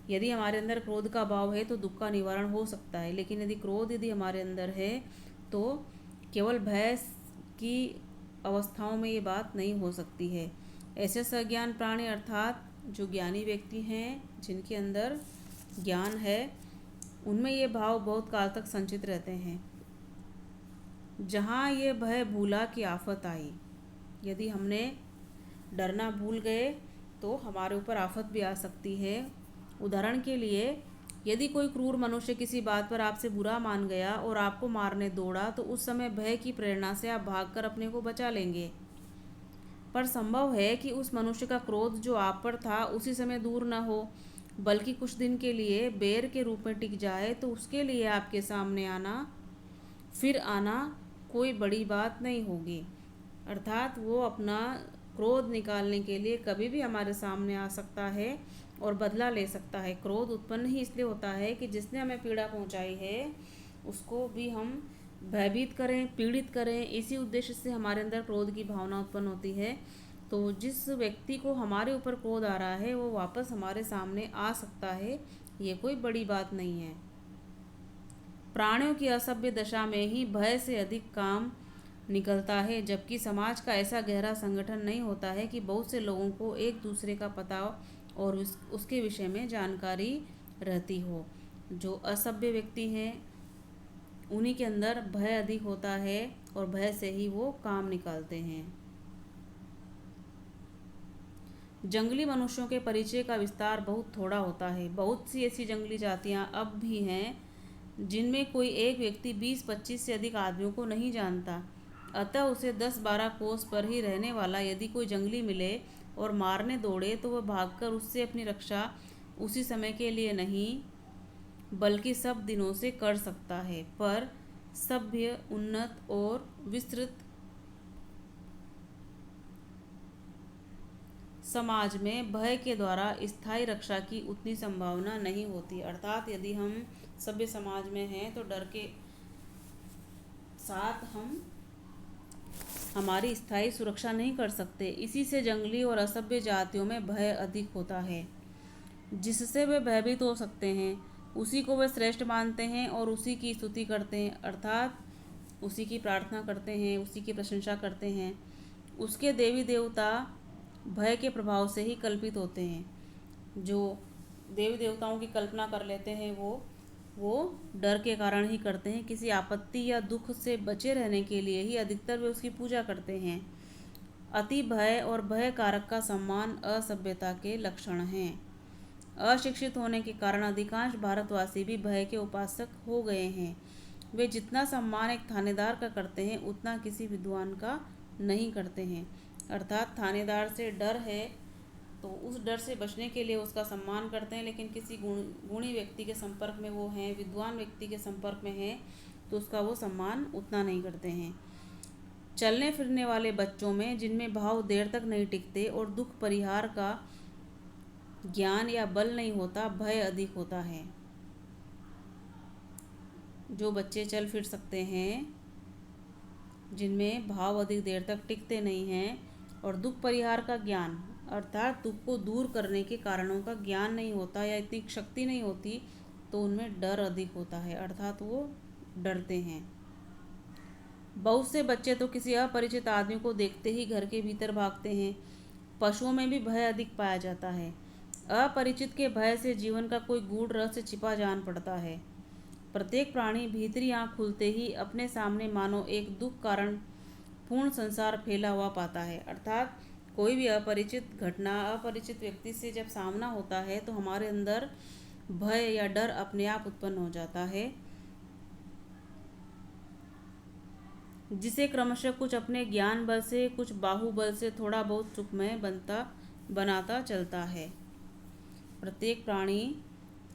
A: यदि हमारे अंदर क्रोध का भाव है तो दुख का निवारण हो सकता है, लेकिन यदि हमारे अंदर है तो केवल भय की अवस्थाओं में ये बात नहीं हो सकती है। ऐसे सज्ञान प्राणी अर्थात जो ज्ञानी व्यक्ति हैं, जिनके अंदर ज्ञान है, उनमें ये भाव बहुत काल तक संचित रहते हैं। जहाँ ये भय भूला कि आफत आई, यदि हमने डरना भूल गए तो हमारे ऊपर आफत भी आ सकती है। उदाहरण के लिए, यदि कोई क्रूर मनुष्य किसी बात पर आपसे बुरा मान गया और आपको मारने दौड़ा, तो उस समय भय की प्रेरणा से आप भागकर अपने को बचा लेंगे। पर संभव है कि उस मनुष्य का क्रोध जो आप पर था उसी समय दूर न हो, बल्कि कुछ दिन के लिए बेर के रूप में टिक जाए, तो उसके लिए आपके सामने आना कोई बड़ी बात नहीं होगी। अर्थात वो अपना क्रोध निकालने के लिए कभी भी हमारे सामने आ सकता है और बदला ले सकता है। क्रोध उत्पन्न ही इसलिए होता है कि जिसने हमें पीड़ा पहुंचाई है उसको भी हम भयभीत करें, पीड़ित करें। इसी उद्देश्य से हमारे अंदर क्रोध की भावना उत्पन्न होती है। तो जिस व्यक्ति को हमारे ऊपर क्रोध आ रहा है वो वापस हमारे सामने आ सकता है, ये कोई बड़ी बात नहीं है। प्राणियों की असभ्य दशा में ही भय से अधिक काम निकलता है, जबकि समाज का ऐसा गहरा संगठन नहीं होता है कि बहुत से लोगों को एक दूसरे का पता और उसके विषय में जानकारी रहती हो। जो असभ्य व्यक्ति हैं उन्हीं के अंदर भय अधिक होता है और भय से ही वो काम निकालते हैं। जंगली मनुष्यों के परिचय का विस्तार बहुत थोड़ा होता है। बहुत सी ऐसी जंगली जातियां अब भी हैं जिनमें कोई एक व्यक्ति 20-25 से अधिक आदमियों को नहीं जानता। अतः उसे 10-12 कोस पर ही रहने वाला यदि कोई जंगली मिले और मारने दौड़े, तो वह भागकर उससे अपनी रक्षा उसी समय के लिए नहीं बल्कि सब दिनों से कर सकता है। पर सभ्य, उन्नत और विस्तृत समाज में भय के द्वारा स्थायी रक्षा की उतनी संभावना नहीं होती। अर्थात यदि हम सभ्य समाज में हैं तो डर के साथ हम हमारी स्थायी सुरक्षा नहीं कर सकते। इसी से जंगली और असभ्य जातियों में भय अधिक होता है, जिससे वे भयभीत हो सकते हैं। उसी को वे श्रेष्ठ मानते हैं और उसी की स्तुति करते हैं, अर्थात उसी की प्रार्थना करते हैं, उसी की प्रशंसा करते हैं। उसके देवी देवता भय के प्रभाव से ही कल्पित होते हैं। जो देवी देवताओं की कल्पना कर लेते हैं वो डर के कारण ही करते हैं। किसी आपत्ति या दुख से बचे रहने के लिए ही अधिकतर वे उसकी पूजा करते हैं। अति भय और भय कारक का सम्मान असभ्यता के लक्षण हैं। अशिक्षित होने के कारण अधिकांश भारतवासी भी भय के उपासक हो गए हैं। वे जितना सम्मान एक थानेदार का करते हैं उतना किसी विद्वान का नहीं करते हैं। अर्थात थानेदार से डर है तो उस डर से बचने के लिए उसका सम्मान करते हैं, लेकिन किसी गुणी व्यक्ति के संपर्क में वो हैं, विद्वान व्यक्ति के संपर्क में हैं, तो उसका वो सम्मान उतना नहीं करते हैं। चलने फिरने वाले बच्चों में जिनमें भाव देर तक नहीं टिकते और दुख परिहार का ज्ञान या बल नहीं होता, भय अधिक होता है। जो बच्चे चल फिर सकते हैं, जिनमें भाव अधिक देर तक टिकते नहीं हैं और दुख परिहार का ज्ञान अर्थात दुख को दूर करने के कारणों का ज्ञान नहीं होता या इतनी शक्ति नहीं होती, तो उनमें डर अधिक होता है, अर्थात वो डरते हैं। बहुत से बच्चे तो किसी अपरिचित आदमी को देखते ही घर के भीतर भागते हैं। पशुओं में भी भय अधिक पाया जाता है। अपरिचित के भय से जीवन का कोई गूढ़ रहस्य छिपा जान पड़ता है। प्रत्येक प्राणी भीतरी आँख खुलते ही अपने सामने मानो एक दुख कारण पूर्ण संसार फैला हुआ पाता है। अर्थात कोई भी अपरिचित घटना, अपरिचित व्यक्ति से जब सामना होता है तो हमारे अंदर भय या डर अपने आप उत्पन्न हो जाता है, जिसे क्रमशः कुछ अपने ज्ञान बल से, कुछ बाहुबल से थोड़ा बहुत सुखमय बनाता चलता है। प्रत्येक प्राणी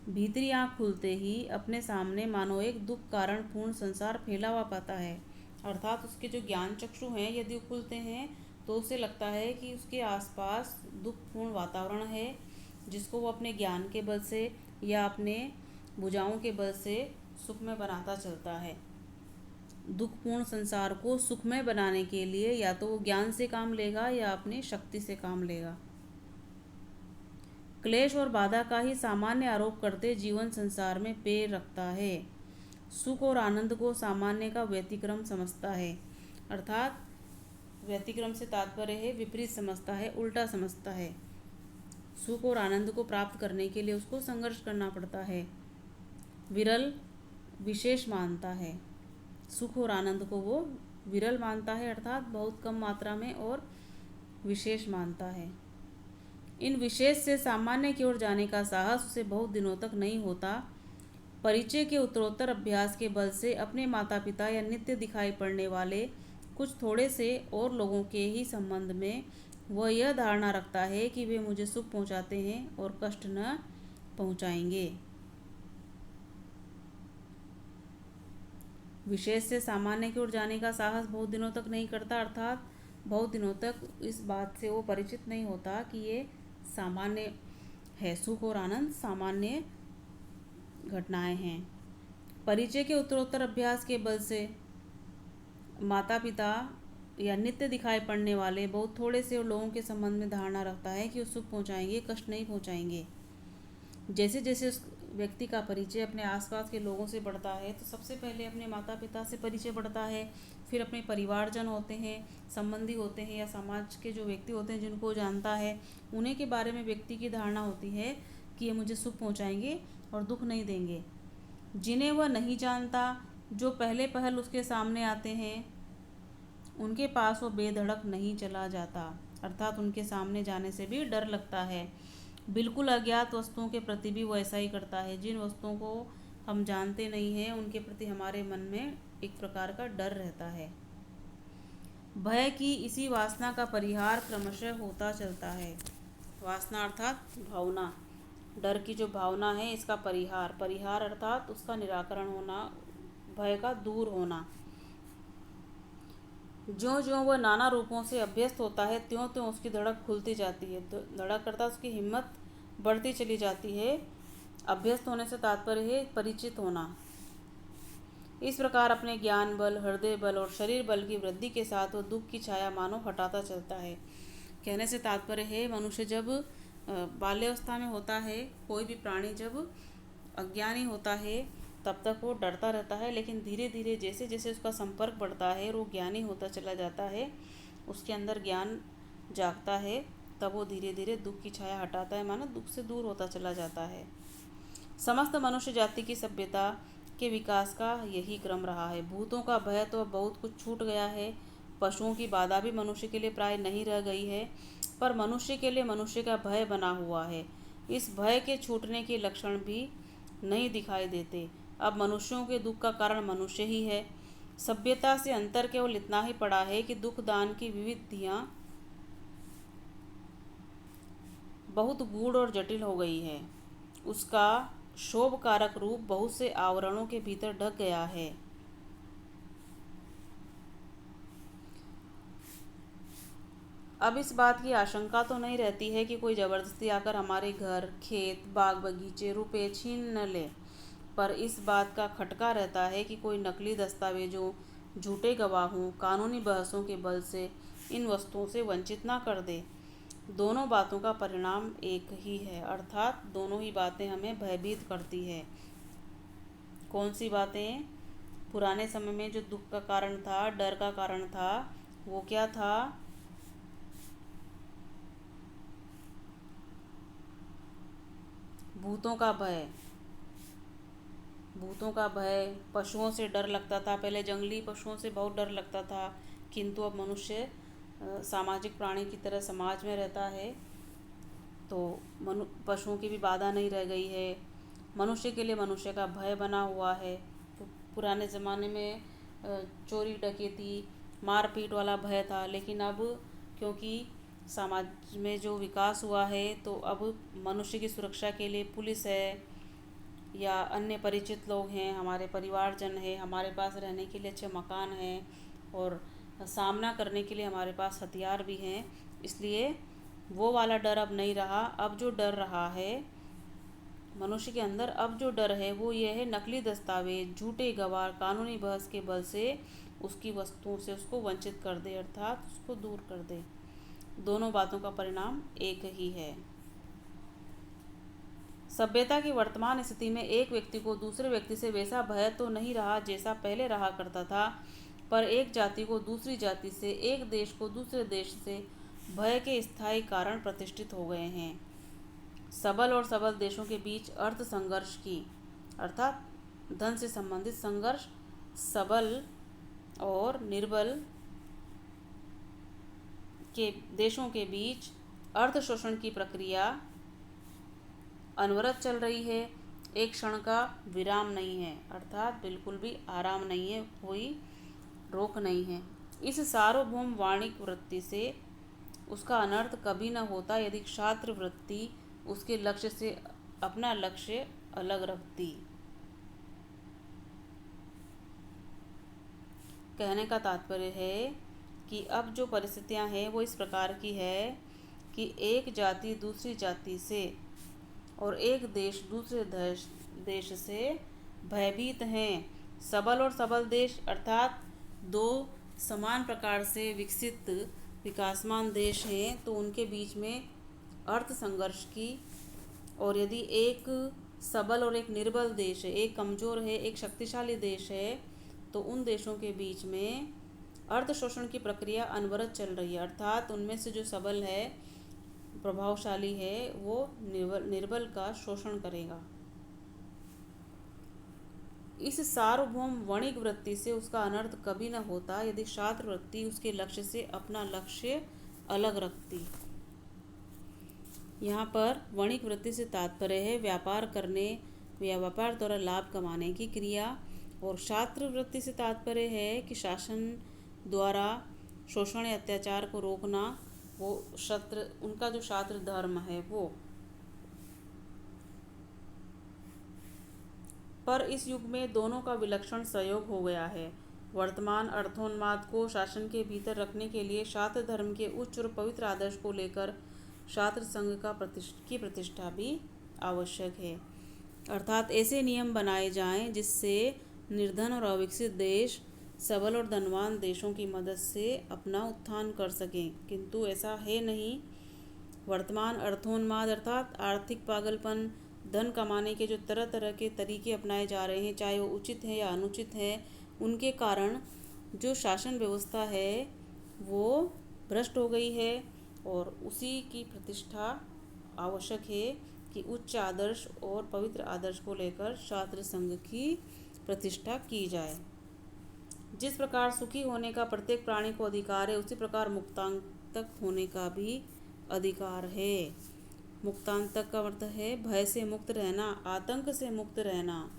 A: भीतरी आँख खुलते ही अपने सामने मानो एक दुख कारण पूर्ण संसार फैला हुआ पाता है। अर्थात उसके जो ज्ञान चक्षु हैं यदि खुलते हैं तो उसे लगता है कि उसके आसपास दुखपूर्ण वातावरण है, जिसको वो अपने ज्ञान के बल से या अपने भुजाओं के बल से सुखमय बनाता चलता है। दुखपूर्ण संसार को सुखमय बनाने के लिए या तो वो ज्ञान से काम लेगा या अपनी शक्ति से काम लेगा। क्लेश और बाधा का ही सामान्य आरोप करते जीवन संसार में पैर रखता है। सुख और आनंद को सामान्य का व्यतिक्रम समझता है, अर्थात व्यतिक्रम से तात्पर्य है विपरीत समझता है, उल्टा समझता है। सुख और आनंद को प्राप्त करने के लिए उसको संघर्ष करना पड़ता है। विरल विशेष मानता है। सुख और आनंद को वो विरल मानता है, अर्थात बहुत कम मात्रा में, और विशेष मानता है। इन विशेष से सामान्य की ओर जाने का साहस उसे बहुत दिनों तक नहीं होता। परिचय के उत्तरोत्तर अभ्यास के बल से अपने माता पिता या नित्य दिखाई पड़ने वाले कुछ थोड़े से और लोगों के ही संबंध में वह यह धारणा रखता है कि वे मुझे सुख पहुंचाते हैं और कष्ट न पहुंचाएंगे। विशेष से सामान्य की ओर जाने का साहस बहुत दिनों तक नहीं करता, अर्थात बहुत दिनों तक इस बात से वो परिचित नहीं होता कि ये सामान्य है, सुख और आनंद सामान्य घटनाएं हैं। परिचय के उत्तरोत्तर अभ्यास के बल से माता पिता या नित्य दिखाई पड़ने वाले बहुत थोड़े से लोगों के संबंध में धारणा रखता है कि वो सुख पहुंचाएंगे, कष्ट नहीं पहुंचाएंगे। जैसे जैसे उस व्यक्ति का परिचय अपने आसपास के लोगों से बढ़ता है तो सबसे पहले अपने माता पिता से परिचय बढ़ता है, फिर अपने परिवारजन होते हैं, संबंधी होते हैं या समाज के जो व्यक्ति होते हैं जिनको जानता है, उन्हीं के बारे में व्यक्ति की धारणा होती है कि ये मुझे सुख पहुंचाएंगे और दुख नहीं देंगे। जिन्हें वह नहीं जानता, जो पहले पहल उसके सामने आते हैं, उनके पास वो बेधड़क नहीं चला जाता, अर्थात उनके सामने जाने से भी डर लगता है। बिल्कुल अज्ञात वस्तुओं के प्रति भी वो ऐसा ही करता है। जिन वस्तुओं को हम जानते नहीं हैं उनके प्रति हमारे मन में एक प्रकार का डर रहता है। भय की इसी वासना का परिहार क्रमशः होता चलता है। वासना अर्थात भावना, डर की जो भावना है इसका परिहार अर्थात उसका निराकरण होना, भय का दूर होना। ज्यों ज्यों वह नाना रूपों से अभ्यस्त होता है त्यों त्यों उसकी धड़क खुलती जाती है, तो धड़क करता उसकी हिम्मत बढ़ती चली जाती है। अभ्यस्त होने से तात्पर्य है परिचित होना। इस प्रकार अपने ज्ञान बल, हृदय बल और शरीर बल की वृद्धि के साथ वह दुख की छाया मानो हटाता चलता है। कहने से तात्पर्य है मनुष्य जब बाल्यावस्था में होता है, कोई भी प्राणी जब अज्ञानी होता है तब तक वो डरता रहता है, लेकिन धीरे धीरे जैसे जैसे उसका संपर्क बढ़ता है और वो ज्ञानी होता चला जाता है, उसके अंदर ज्ञान जागता है, तब वो धीरे धीरे दुख की छाया हटाता है, मानो दुख से दूर होता चला जाता है। समस्त मनुष्य जाति की सभ्यता के विकास का यही क्रम रहा है। भूतों का भय तो अब बहुत कुछ छूट गया है, पशुओं की बाधा भी मनुष्य के लिए प्राय नहीं रह गई है, पर मनुष्य के लिए मनुष्य का भय बना हुआ है। इस भय के छूटने के लक्षण भी नहीं दिखाई देते। अब मनुष्यों के दुख का कारण मनुष्य ही है। सभ्यता से अंतर केवल इतना ही पड़ा है कि दुख दान की विविधियाँ बहुत गूढ़ और जटिल हो गई है। उसका शोभ कारक रूप बहुत से आवरणों के भीतर ढक गया है। अब इस बात की आशंका तो नहीं रहती है कि कोई जबरदस्ती आकर हमारे घर, खेत, बाग बगीचे, रुपए छीन न ले, पर इस बात का खटका रहता है कि कोई नकली दस्तावेजों, झूठे गवाहों, कानूनी बहसों के बल से इन वस्तुओं से वंचित ना कर दे। दोनों बातों का परिणाम एक ही है, अर्थात दोनों ही बातें हमें भयभीत करती है। कौन सी बातें? पुराने समय में जो दुख का कारण था, डर का कारण था, वो क्या था? भूतों का भय। भूतों का भय, पशुओं से डर लगता था। पहले जंगली पशुओं से बहुत डर लगता था, किंतु अब मनुष्य सामाजिक प्राणी की तरह समाज में रहता है, तो पशुओं की भी बाधा नहीं रह गई है। मनुष्य के लिए मनुष्य का भय बना हुआ है। पुराने ज़माने में चोरी डकैती, मारपीट वाला भय था, लेकिन अब क्योंकि समाज में जो विकास हुआ है, तो अब मनुष्य की सुरक्षा के लिए पुलिस है या अन्य परिचित लोग हैं, हमारे परिवारजन है, हमारे पास रहने के लिए अच्छे मकान हैं और सामना करने के लिए हमारे पास हथियार भी हैं। इसलिए वो वाला डर अब नहीं रहा। अब जो डर रहा है मनुष्य के अंदर, अब जो डर है वो ये है नकली दस्तावेज, झूठे गवाह, कानूनी बहस के बल से उसकी वस्तुओं से उसको वंचित कर दे, अर्थात उसको दूर कर दे। दोनों बातों का परिणाम एक ही है। सभ्यता की वर्तमान स्थिति में एक व्यक्ति को दूसरे व्यक्ति से वैसा भय तो नहीं रहा जैसा पहले रहा करता था, पर एक जाति को दूसरी जाति से, एक देश को दूसरे देश से भय के स्थायी कारण प्रतिष्ठित हो गए हैं। सबल और सबल देशों के बीच अर्थ संघर्ष की, अर्थात धन से संबंधित संघर्ष, सबल और निर्बल के देशों के बीच अर्थ शोषण की प्रक्रिया अनवरत चल रही है। एक क्षण का विराम नहीं है, अर्थात बिल्कुल भी आराम नहीं है, कोई रोक नहीं है। इस सार्वभौम वाणिक वृत्ति से उसका अनर्थ कभी न होता यदि क्षात्र वृत्ति उसके लक्ष्य से अपना लक्ष्य अलग रखती। कहने का तात्पर्य है कि अब जो परिस्थितियां हैं वो इस प्रकार की है कि एक जाति दूसरी जाति से और एक देश दूसरे देश से भयभीत हैं। सबल और सबल देश अर्थात दो समान प्रकार से विकसित विकासमान देश हैं, तो उनके बीच में अर्थ संघर्ष की, और यदि एक सबल और एक निर्बल देश है, एक कमज़ोर है, एक शक्तिशाली देश है, तो उन देशों के बीच में अर्थ शोषण की प्रक्रिया अनवरत चल रही है, अर्थात उनमें से जो सबल है, प्रभावशाली है, वो निर्बल का शोषण करेगा। इस सार्वभौम वणिक वृत्ति से उसका अनर्थ कभी न होता यदि क्षात्र वृत्ति उसके लक्ष्य से अपना लक्ष्य अलग रखती। यहाँ पर वणिक वृत्ति से तात्पर्य है व्यापार करने या व्यापार द्वारा लाभ कमाने की क्रिया, और क्षात्र वृत्ति से तात्पर्य है कि शासन द्वारा शोषण या अत्याचार को रोकना, वो क्षत्र उनका जो क्षात्र धर्म है वो। पर इस युग में दोनों का विलक्षण सहयोग हो गया है। वर्तमान अर्थोन्माद को शासन के भीतर रखने के लिए शास्त्र धर्म के उच्च और पवित्र आदर्श को लेकर शास्त्र संघ की प्रतिष्ठा भी आवश्यक है। अर्थात ऐसे नियम बनाए जाएं जिससे निर्धन और अविकसित देश सबल और धनवान देशों की मदद से अपना उत्थान कर सकें, किंतु ऐसा है नहीं। वर्तमान अर्थोन्माद अर्थात आर्थिक पागलपन, धन कमाने के जो तरह तरह के तरीके अपनाए जा रहे हैं, चाहे वो उचित है या अनुचित है, उनके कारण जो शासन व्यवस्था है वो भ्रष्ट हो गई है। और उसी की प्रतिष्ठा आवश्यक है कि उच्च आदर्श और पवित्र आदर्श को लेकर शास्त्र संघ की प्रतिष्ठा की जाए। जिस प्रकार सुखी होने का प्रत्येक प्राणी को अधिकार है, उसी प्रकार मुक्तांतक होने का भी अधिकार है। मुक्तांतक का अर्थ है भय से मुक्त रहना, आतंक से मुक्त रहना।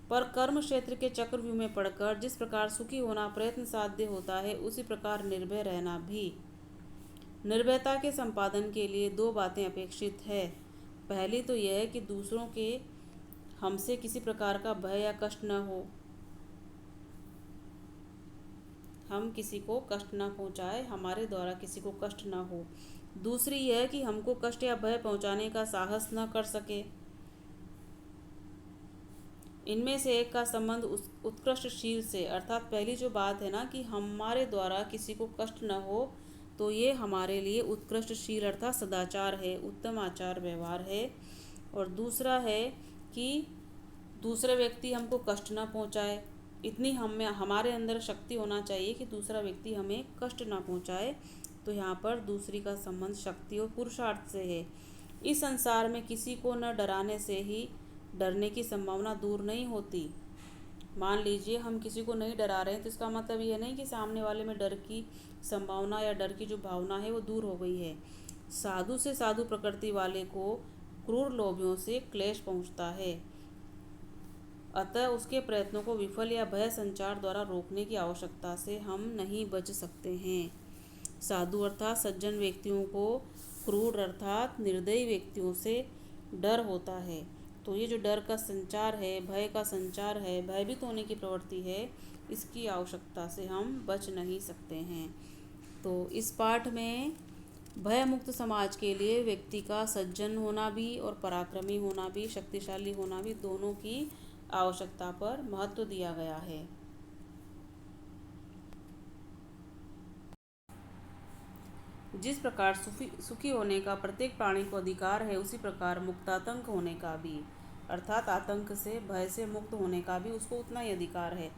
A: पर कर्म क्षेत्र के चक्रव्यूह में पड़कर जिस प्रकार सुखी होना प्रयत्न साध्य होता है, उसी प्रकार निर्भय रहना भी। निर्भयता के संपादन के लिए दो बातें अपेक्षित है। पहली तो यह है कि दूसरों के हमसे किसी प्रकार का भय या कष्ट न हो, हम किसी को कष्ट न पहुंचाए, हमारे द्वारा किसी को कष्ट न हो। दूसरी यह है कि हमको कष्ट या भय पहुंचाने का साहस न कर सके। इनमें से एक का संबंध उत्कृष्टशील से, अर्थात पहली जो बात है ना कि हमारे द्वारा किसी को कष्ट न हो, तो ये हमारे लिए उत्कृष्टशील अर्थात सदाचार है, उत्तम आचार व्यवहार है। और दूसरा है कि दूसरे व्यक्ति हमको कष्ट न पहुंचाए, इतनी हमारे अंदर शक्ति होना चाहिए कि दूसरा व्यक्ति हमें कष्ट ना पहुंचाए। तो यहाँ पर दूसरी का संबंध शक्ति और पुरुषार्थ से है। इस संसार में किसी को न डराने से ही डरने की संभावना दूर नहीं होती। मान लीजिए हम किसी को नहीं डरा रहे हैं, तो इसका मतलब यह नहीं कि सामने वाले में डर की संभावना या डर की जो भावना है वो दूर हो गई है। साधु से साधु प्रकृति वाले को क्रूर लोभियों से क्लेश पहुंचता है, अतः उसके प्रयत्नों को विफल या भय संचार द्वारा रोकने की आवश्यकता से हम नहीं बच सकते हैं। साधु अर्थात सज्जन व्यक्तियों को क्रूर अर्थात निर्दयी व्यक्तियों से डर होता है। तो ये जो डर का संचार है, भय का संचार है, भयभीत होने की प्रवृत्ति है, इसकी आवश्यकता से हम बच नहीं सकते हैं। तो इस पाठ में भय मुक्त समाज के लिए व्यक्ति का सज्जन होना भी और पराक्रमी होना भी, शक्तिशाली होना भी, दोनों की आवश्यकता पर महत्व दिया गया है। जिस प्रकार सुखी होने का प्रत्येक प्राणी को अधिकार है, उसी प्रकार मुक्तातंक होने का भी, अर्थात आतंक से भय से मुक्त होने का भी उसको उतना ही अधिकार है।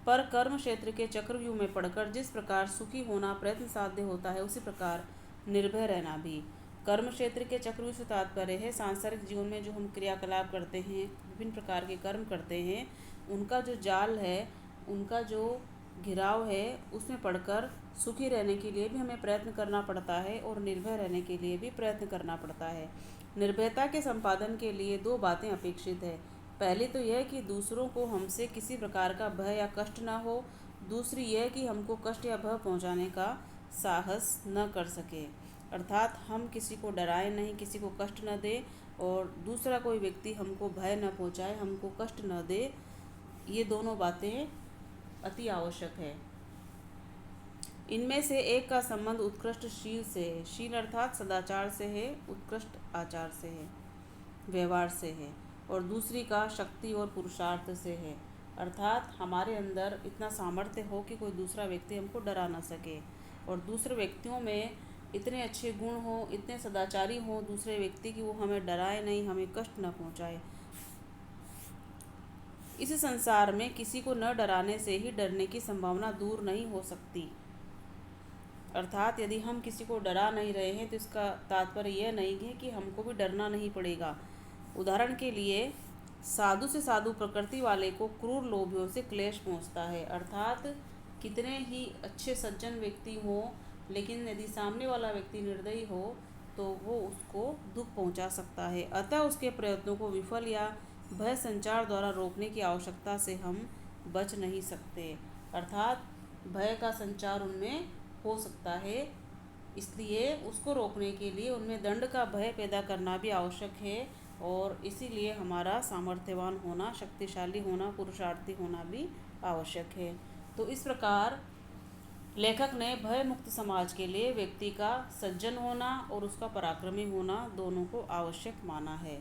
A: पर कर्म क्षेत्र के चक्रव्यूह में पड़कर जिस प्रकार सुखी होना प्रयत्न साध्य होता है, उसी प्रकार निर्भय रहना भी। कर्म क्षेत्र के चक्रव्यूह से तात्पर्य है सांसारिक जीवन में जो हम क्रियाकलाप करते हैं, विभिन्न प्रकार के कर्म करते हैं, उनका जो जाल है, उनका जो घिराव है, उसमें पड़कर सुखी रहने के लिए भी हमें प्रयत्न करना पड़ता है और निर्भय रहने के लिए भी प्रयत्न करना पड़ता है। निर्भयता के संपादन के लिए दो बातें अपेक्षित है। पहली तो यह कि दूसरों को हमसे किसी प्रकार का भय या कष्ट न हो। दूसरी यह कि हमको कष्ट या भय पहुंचाने का साहस न कर सके, अर्थात हम किसी को डराए नहीं, किसी को कष्ट न दे, और दूसरा कोई व्यक्ति हमको भय न पहुंचाए, हमको कष्ट न दे। ये दोनों बातें अति आवश्यक है। इनमें से एक का संबंध उत्कृष्टशील से है, शील अर्थात सदाचार से है, उत्कृष्ट आचार से है, व्यवहार से है। और दूसरी का शक्ति और पुरुषार्थ से है, अर्थात हमारे अंदर इतना सामर्थ्य हो कि कोई दूसरा व्यक्ति हमको डरा ना सके, और दूसरे व्यक्तियों में इतने अच्छे गुण हो, इतने सदाचारी हो दूसरे व्यक्ति कि वो हमें डराए नहीं, हमें कष्ट न पहुंचाए। इस संसार में किसी को न डराने से ही डरने की संभावना दूर नहीं हो सकती। अर्थात यदि हम किसी को डरा नहीं रहे हैं, तो इसका तात्पर्य यह नहीं है कि हमको भी डरना नहीं पड़ेगा। उदाहरण के लिए साधु से साधु प्रकृति वाले को क्रूर लोभियों से क्लेश पहुंचता है, अर्थात कितने ही अच्छे सज्जन व्यक्ति हों, लेकिन यदि सामने वाला व्यक्ति निर्दयी हो तो वो उसको दुख पहुंचा सकता है। अतः उसके प्रयत्नों को विफल या भय संचार द्वारा रोकने की आवश्यकता से हम बच नहीं सकते, अर्थात भय का संचार उनमें हो सकता है, इसलिए उसको रोकने के लिए उनमें दंड का भय पैदा करना भी आवश्यक है। और इसीलिए हमारा सामर्थ्यवान होना, शक्तिशाली होना, पुरुषार्थी होना भी आवश्यक है। तो इस प्रकार लेखक ने भय मुक्त समाज के लिए व्यक्ति का सज्जन होना और उसका पराक्रमी होना दोनों को आवश्यक माना है।